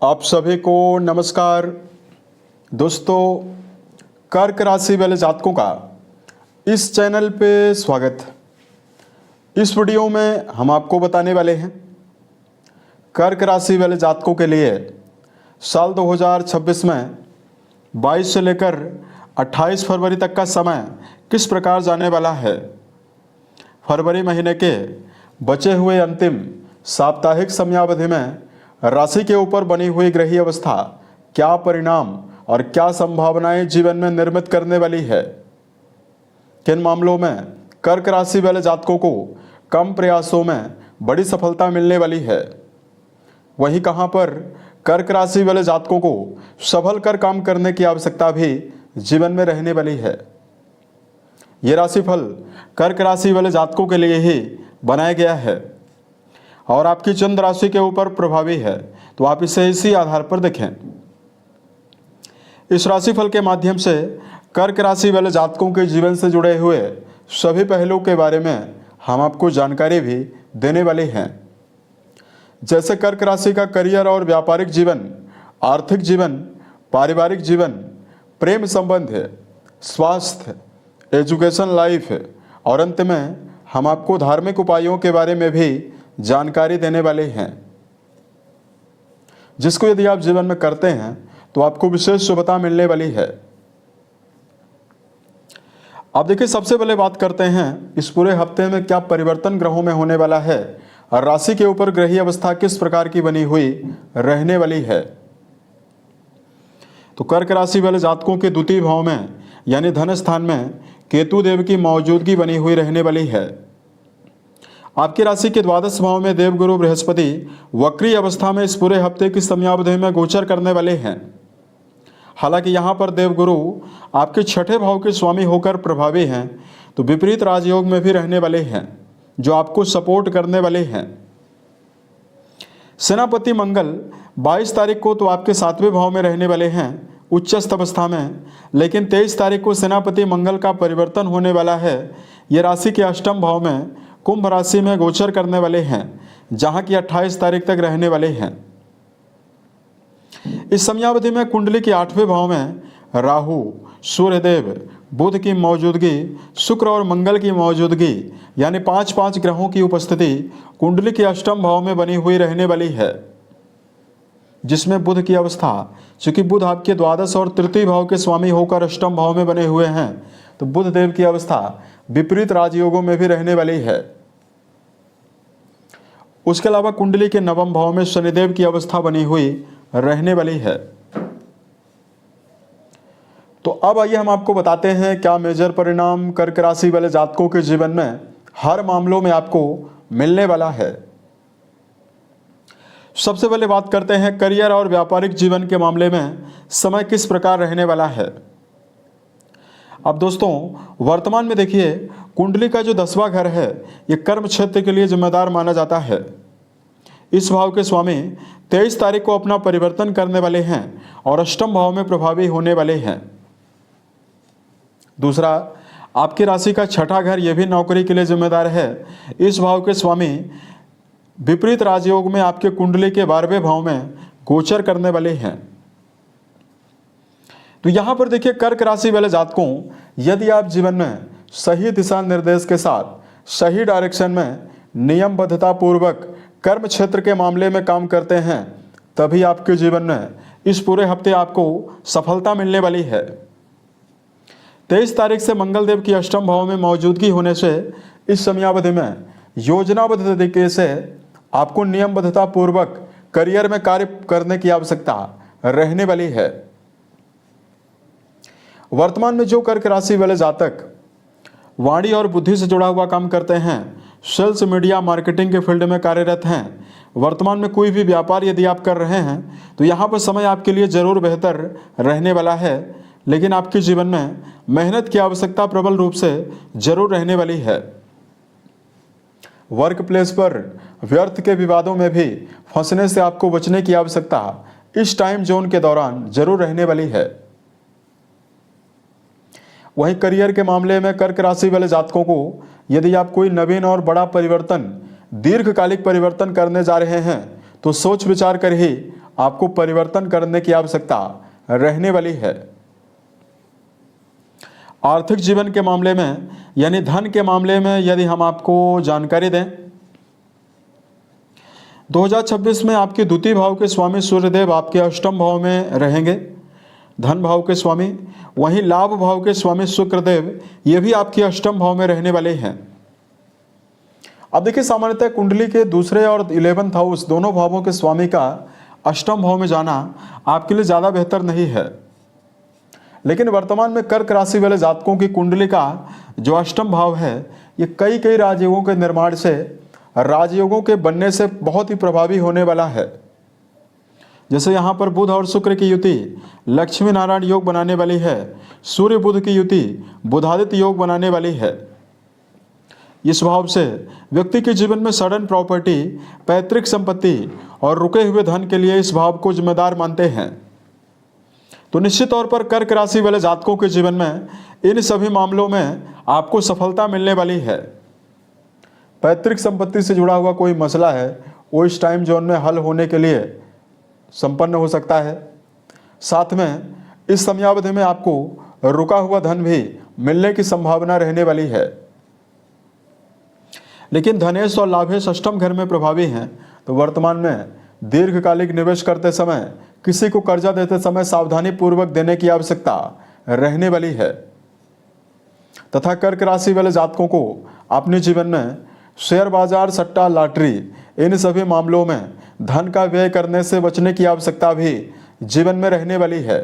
आप सभी को नमस्कार। दोस्तों, कर्क राशि वाले जातकों का इस चैनल पे स्वागत। इस वीडियो में हम आपको बताने वाले हैं कर्क राशि वाले जातकों के लिए साल 2026 में 22 से लेकर 28 फरवरी तक का समय किस प्रकार जाने वाला है। फरवरी महीने के बचे हुए अंतिम साप्ताहिक समयावधि में राशि के ऊपर बनी हुई ग्रही अवस्था क्या परिणाम और क्या संभावनाएं जीवन में निर्मित करने वाली है। किन मामलों में कर्क राशि वाले जातकों को कम प्रयासों में बड़ी सफलता मिलने वाली है, वहीं कहां पर कर्क राशि वाले जातकों को संभल कर काम करने की आवश्यकता भी जीवन में रहने वाली है। ये राशिफल कर्क राशि वाले जातकों के लिए ही बनाया गया है और आपकी चंद्र राशि के ऊपर प्रभावी है, तो आप इसे इसी आधार पर देखें। इस राशिफल के माध्यम से कर्क राशि वाले जातकों के जीवन से जुड़े हुए सभी पहलुओं के बारे में हम आपको जानकारी भी देने वाले हैं, जैसे कर्क राशि का करियर और व्यापारिक जीवन, आर्थिक जीवन, पारिवारिक जीवन, प्रेम संबंध, स्वास्थ्य, एजुकेशन लाइफ और अंत में हम आपको धार्मिक उपायों के बारे में भी जानकारी देने वाले हैं, जिसको यदि आप जीवन में करते हैं तो आपको विशेष शुभता मिलने वाली है। अब देखिए, सबसे पहले बात करते हैं इस पूरे हफ्ते में क्या परिवर्तन ग्रहों में होने वाला है और राशि के ऊपर ग्रही अवस्था किस प्रकार की बनी हुई रहने वाली है। तो कर्क राशि वाले जातकों के द्वितीय भाव में यानी धन स्थान में केतु देव की मौजूदगी बनी हुई रहने वाली है। आपकी राशि के द्वादश भाव में देवगुरु बृहस्पति वक्री अवस्था में इस पूरे हफ्ते की समयावधि में गोचर करने वाले हैं। हालांकि यहाँ पर देवगुरु आपके छठे भाव के स्वामी होकर प्रभावी हैं, तो विपरीत राजयोग में भी रहने वाले हैं जो आपको सपोर्ट करने वाले हैं। सेनापति मंगल 22 तारीख को तो आपके 7वें भाव में रहने वाले हैं उच्चस्थ अवस्था में, लेकिन 23 तारीख को सेनापति मंगल का परिवर्तन होने वाला है। ये राशि के अष्टम भाव में कुंभ राशि में गोचर करने वाले हैं, जहां की 28 तारीख तक रहने वाले हैं। इस समयावधि में कुंडली के 8वें भाव में राहु, सूर्यदेव, बुध की मौजूदगी, शुक्र और मंगल की मौजूदगी यानी 5 ग्रहों की उपस्थिति कुंडली के अष्टम भाव में बनी हुई रहने वाली है, जिसमें बुध की अवस्था, चूंकि बुध आपके द्वादश और तृतीय भाव के स्वामी होकर अष्टम भाव में बने हुए हैं, तो बुध देव की अवस्था विपरीत राजयोगों में भी रहने वाली है। उसके अलावा कुंडली के नवम भाव में शनिदेव की अवस्था बनी हुई रहने वाली है। तो अब आइए हम आपको बताते हैं क्या मेजर परिणाम कर्क राशि वाले जातकों के जीवन में हर मामलों में आपको मिलने वाला है। सबसे पहले बात करते हैं करियर और व्यापारिक जीवन के मामले में समय किस प्रकार रहने वाला है। अब दोस्तों, वर्तमान में देखिए, कुंडली का जो 10वां घर है ये कर्म क्षेत्र के लिए जिम्मेदार माना जाता है। इस भाव के स्वामी 23 तारीख को अपना परिवर्तन करने वाले हैं और अष्टम भाव में प्रभावी होने वाले हैं। दूसरा, आपकी राशि का छठा घर यह भी नौकरी के लिए जिम्मेदार है। इस भाव के स्वामी विपरीत राजयोग में आपके कुंडली के 12वें भाव में गोचर करने वाले हैं। तो यहां पर देखिए, कर्क राशि वाले जातकों, यदि आप जीवन में सही दिशा निर्देश के साथ सही डायरेक्शन में नियमबद्धता पूर्वक कर्म क्षेत्र के मामले में काम करते हैं, तभी आपके जीवन में इस पूरे हफ्ते आपको सफलता मिलने वाली है। 23 तारीख से मंगल देव की अष्टम भाव में मौजूदगी होने से इस समयावधि में योजनाबद्ध तरीके से आपको नियमबद्धता पूर्वक करियर में कार्य करने की आवश्यकता रहने वाली है। वर्तमान में जो कर्क राशि वाले जातक वाणी और बुद्धि से जुड़ा हुआ काम करते हैं, सेल्स, मीडिया, मार्केटिंग के फील्ड में कार्यरत हैं, वर्तमान में कोई भी व्यापार यदि आप कर रहे हैं, तो यहाँ पर समय आपके लिए जरूर बेहतर रहने वाला है, लेकिन आपके जीवन में मेहनत की आवश्यकता प्रबल रूप से जरूर रहने वाली है। वर्क प्लेस पर व्यर्थ के विवादों में भी फंसने से आपको बचने की आवश्यकता इस टाइम जोन के दौरान जरूर रहने वाली है। वहीं करियर के मामले में कर्क राशि वाले जातकों को यदि आप कोई नवीन और बड़ा परिवर्तन, दीर्घकालिक परिवर्तन करने जा रहे हैं, तो सोच विचार कर ही आपको परिवर्तन करने की आवश्यकता रहने वाली है। आर्थिक जीवन के मामले में यानी धन के मामले में यदि हम आपको जानकारी दें, 2026 में आपके द्वितीय भाव के स्वामी सूर्यदेव आपके अष्टम भाव में रहेंगे, धन भाव के स्वामी। वहीं लाभ भाव के स्वामी शुक्रदेव ये भी आपके अष्टम भाव में रहने वाले हैं। अब देखिए, सामान्यतः कुंडली के दूसरे और 11th हाउस दोनों भावों के स्वामी का अष्टम भाव में जाना आपके लिए ज़्यादा बेहतर नहीं है। लेकिन वर्तमान में कर्क राशि वाले जातकों की कुंडली का जो अष्टम भाव है, ये कई राजयोगों के निर्माण से, राजयोगों के बनने से बहुत ही प्रभावी होने वाला है। जैसे यहाँ पर बुध और शुक्र की युति लक्ष्मी नारायण योग बनाने वाली है, सूर्य बुध की युति बुधादित्य योग बनाने वाली है। इस भाव से व्यक्ति के जीवन में सडन प्रॉपर्टी, पैतृक संपत्ति और रुके हुए धन के लिए इस भाव को जिम्मेदार मानते हैं। तो निश्चित तौर पर कर्क राशि वाले जातकों के जीवन में इन सभी मामलों में आपको सफलता मिलने वाली है। पैतृक संपत्ति से जुड़ा हुआ कोई मसला है, वो इस टाइम जोन में हल होने के लिए संपन्न हो सकता है। साथ में इस समयावधि में आपको रुका हुआ धन भी मिलने की संभावना रहने वाली है। लेकिन धनेश और लाभेश अष्टम घर में प्रभावी हैं, तो वर्तमान में दीर्घकालिक निवेश करते समय, किसी को कर्जा देते समय सावधानी पूर्वक देने की आवश्यकता रहने वाली है। तथा कर्क राशि वाले जातकों को अपने जीवन में शेयर बाजार, सट्टा, लॉटरी, इन सभी मामलों में धन का व्यय करने से बचने की आवश्यकता भी जीवन में रहने वाली है।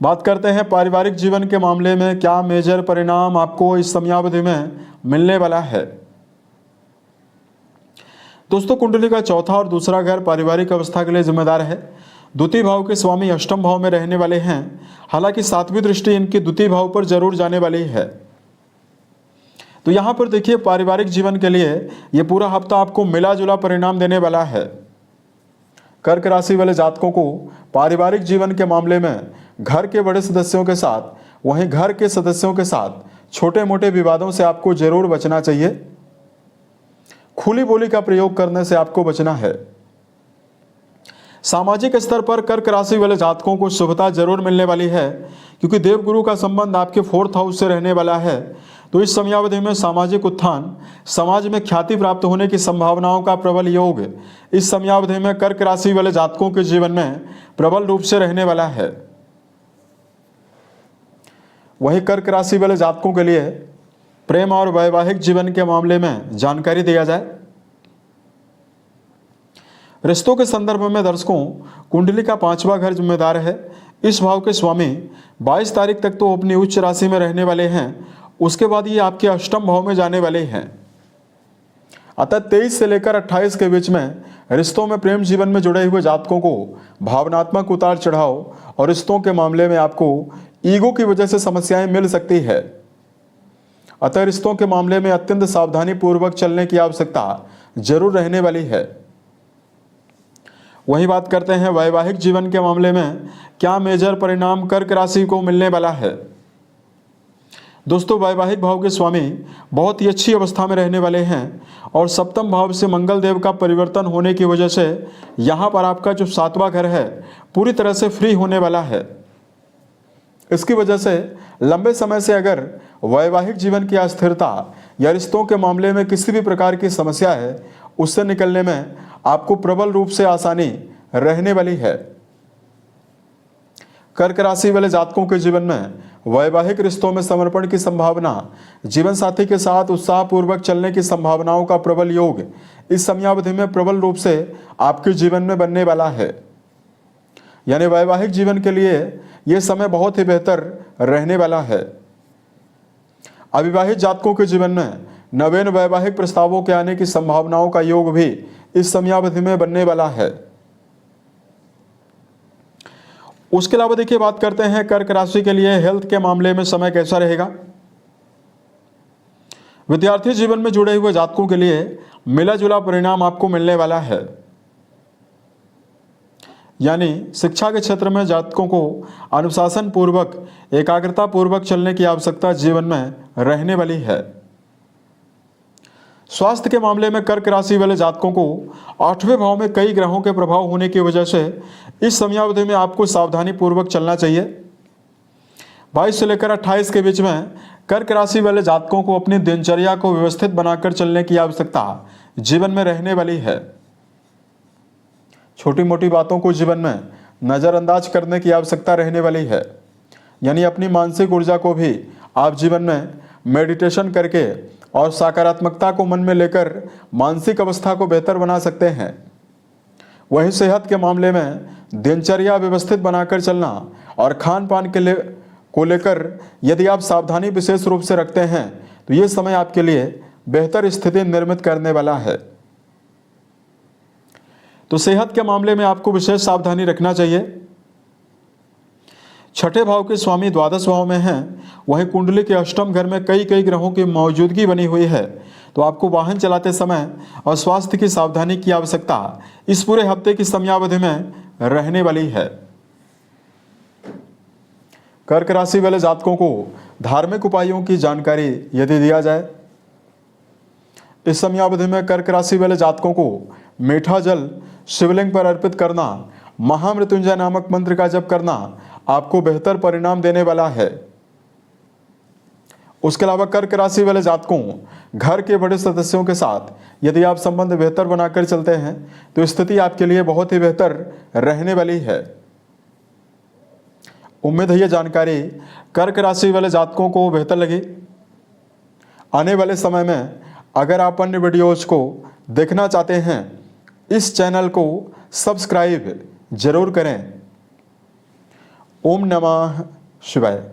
बात करते हैं पारिवारिक जीवन के मामले में क्या मेजर परिणाम आपको इस समयावधि में मिलने वाला है। दोस्तों, कुंडली का चौथा और दूसरा घर पारिवारिक अवस्था के लिए जिम्मेदार है। द्वितीय भाव के स्वामी अष्टम भाव में रहने वाले हैं। हालांकि सातवीं दृष्टि इनकी द्वितीय भाव पर जरूर जाने वाली है। तो यहाँ पर देखिए, पारिवारिक जीवन के लिए ये पूरा हफ्ता आपको मिला जुला परिणाम देने वाला है। कर्क राशि वाले जातकों को पारिवारिक जीवन के मामले में घर के बड़े सदस्यों के साथ, वहीं घर के सदस्यों के साथ छोटे मोटे विवादों से आपको जरूर बचना चाहिए। खुली बोली का प्रयोग करने से आपको बचना है। सामाजिक स्तर पर कर्क राशि वाले जातकों को शुभता जरूर मिलने वाली है, क्योंकि देवगुरु का संबंध आपके 4th हाउस से रहने वाला है। तो इस समयावधि में सामाजिक उत्थान, समाज में ख्याति प्राप्त होने की संभावनाओं का प्रबल योग इस समयावधि में कर्क राशि वाले जातकों के जीवन में प्रबल रूप से रहने वाला है। वहीं कर्क राशि वाले जातकों के लिए प्रेम और वैवाहिक जीवन के मामले में जानकारी दिया जाए। रिश्तों के संदर्भ में दर्शकों, कुंडली का 5वां घर जिम्मेदार है। इस भाव के स्वामी 22 तारीख तक तो अपनी उच्च राशि में रहने वाले हैं, उसके बाद ये आपके अष्टम भाव में जाने वाले हैं। अतः 23 से लेकर 28 के बीच में रिश्तों में, प्रेम जीवन में जुड़े हुए जातकों को भावनात्मक उतार चढ़ाव और रिश्तों के मामले में आपको ईगो की वजह से समस्याएं मिल सकती है। अतः रिश्तों के मामले में अत्यंत सावधानी पूर्वक चलने की आवश्यकता जरूर रहने वाली है। वही बात करते हैं वैवाहिक जीवन के मामले में क्या मेजर परिणाम कर्क राशि को मिलने वाला है। दोस्तों, वैवाहिक भाव के स्वामी बहुत ही अच्छी अवस्था में रहने वाले हैं और सप्तम भाव से मंगल देव का परिवर्तन होने की वजह से यहाँ पर आपका जो 7वां घर है पूरी तरह से फ्री होने वाला है। इसकी वजह से लंबे समय से अगर वैवाहिक जीवन की अस्थिरता या रिश्तों के मामले में किसी भी प्रकार की समस्या है, उससे निकलने में आपको प्रबल रूप से आसानी रहने वाली है। कर्क राशि वाले जातकों के जीवन में वैवाहिक रिश्तों में समर्पण की संभावना, जीवन साथी के साथ उत्साहपूर्वक चलने की संभावनाओं का प्रबल योग इस समयावधि में प्रबल रूप से आपके जीवन में बनने वाला है। यानी वैवाहिक जीवन के लिए यह समय बहुत ही बेहतर रहने वाला है। अविवाहित जातकों के जीवन में नवीन वैवाहिक प्रस्तावों के आने की संभावनाओं का योग भी इस समयावधि में बनने वाला है। उसके अलावा देखिए, बात करते हैं कर्क राशि के लिए हेल्थ के मामले में समय कैसा रहेगा। विद्यार्थी जीवन में जुड़े हुए जातकों के लिए मिला जुला परिणाम आपको मिलने वाला है। यानी शिक्षा के क्षेत्र में जातकों को अनुशासन पूर्वक, एकाग्रता पूर्वक चलने की आवश्यकता जीवन में रहने वाली है। स्वास्थ्य के मामले में कर्क राशि वाले जातकों को 8वें भाव में कई ग्रहों के प्रभाव होने की वजह से इस समयावधि में आपको सावधानी पूर्वक चलना चाहिए। 22 से लेकर 28 के बीच में कर्क राशि वाले जातकों को अपनी दिनचर्या को व्यवस्थित बनाकर चलने की आवश्यकता जीवन में रहने वाली है। छोटी मोटी बातों को जीवन में नज़रअंदाज करने की आवश्यकता रहने वाली है। यानी अपनी मानसिक ऊर्जा को भी आप जीवन में मेडिटेशन करके और सकारात्मकता को मन में लेकर मानसिक अवस्था को बेहतर बना सकते हैं। वहीं सेहत के मामले में दिनचर्या व्यवस्थित बनाकर चलना और खान पान को लेकर यदि आप सावधानी विशेष रूप से रखते हैं तो ये समय आपके लिए बेहतर स्थिति निर्मित करने वाला है। तो सेहत के मामले में आपको विशेष सावधानी रखना चाहिए। छठे भाव के स्वामी द्वादश भाव में हैं, वहीं कुंडली के अष्टम घर में कई ग्रहों की मौजूदगी बनी हुई है, तो आपको वाहन चलाते समय और स्वास्थ्य की सावधानी की आवश्यकता इस पूरे हफ्ते की समयावधि में रहने वाली है। कर्क राशि वाले जातकों को धार्मिक उपायों की जानकारी यदि दिया जाए, इस समयावधि में कर्क राशि वाले जातकों को मीठा जल शिवलिंग पर अर्पित करना, महामृत्युंजय नामक मंत्र का जप करना आपको बेहतर परिणाम देने वाला है। उसके अलावा कर्क राशि वाले जातकों घर के बड़े सदस्यों के साथ यदि आप संबंध बेहतर बनाकर चलते हैं तो स्थिति आपके लिए बहुत ही बेहतर रहने वाली है। उम्मीद है यह जानकारी कर्क राशि वाले जातकों को बेहतर लगी। आने वाले समय में अगर आप अन्य वीडियोज को देखना चाहते हैं, इस चैनल को सब्सक्राइब जरूर करें। ओम नमः शिवाय।